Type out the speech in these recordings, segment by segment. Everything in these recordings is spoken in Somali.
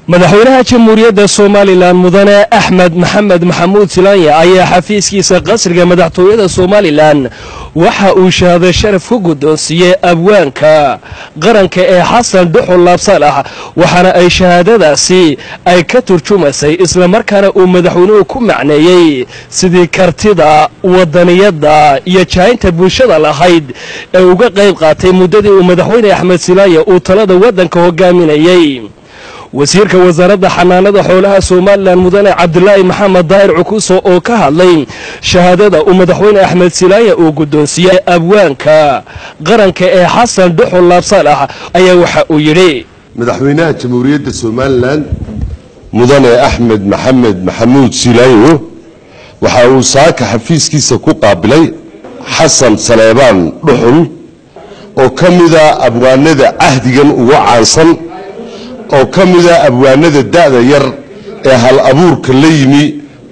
madaxweynaha jamhuuriyadda Soomaaliland mudane Axmed Maxamed Maxamuud Silaanya ayaa xafiiskiisa qasriga madaxtooyada Soomaaliland waxa uu shahaado sharaf ku guddoonsiiyay abwaanka qaranka ee Xasan Duxul Labsalax waxaana ay shahaadadaasi ay ka turjumaysay isla markaana uu madaxweynuhu ku macneeyay sidii kartida wadaniyada iyo jaayinta bulshada lahayd ee uga qayb qaatay muddadii uu madaxweyne Axmed Silaanya uu talada wadanka hogaaminayay wasiirka wasaaradda xanaanada xoolaha Soomaaliland mudane Cabdullaahi Maxamed Daahir Cukuso oo ka hadlay shahaadada uu madaxweyne Axmed Silaanya uu guddoonsiiyay abwaanka qaranka ee Xasan Duxul Labsalax ayaa waxa uu yiri madaxweynaha jamhuuriyadda Soomaaliland mudane Axmed Maxamed Maxamuud Silaanya waxa uu saaka xafiiskiisa ku qaabilay Xasan Saleebaan Duxul oo kamida abwaanada ahdigan ugu caansan oo kamida abwaanada da'da yar ee hal abuurka la yimi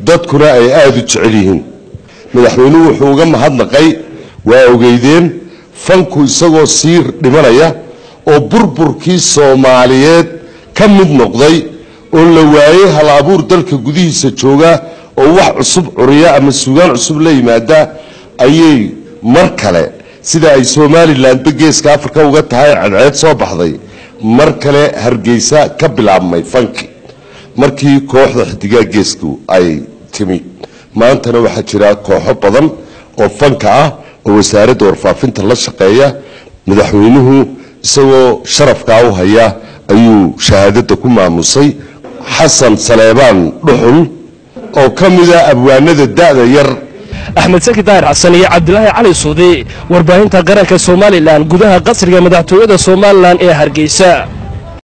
dadkuna ay aad u jecel yihiin madaxweynuhu wuxuu uga mahadnaqay waa ogeydeen fanku isagoo siir dhimanaya oo burburkii Soomaaliyeed ka mid noqday oo la waayay hal abuur dalka gudihiisa jooga oo wax cusub curiya ama suugaan cusub la yimaada ayay mar kale sida ay Soomaaliland geeska Afrika uga tahay cadceed soo baxday mar kale Hargeysa ka bilaabmay fanki markii kooxda xidigaa geesku ay timi maantana waxa jira kooxo badan oo fanka ah oo wasaaradda warfaafinta la shaqeeya madaxweynuhu isagoo sharafka u haya ayuu shahaadada ku maamusay Xasan Saleebaan Duxul oo kamida abwaanada da'da yar أحمد سكي داير حسنية عبد الله علي صودي ورباهين تقرأ كسومالي لان قدها قصر مدحتوية سومالي لان إيه هرقيسا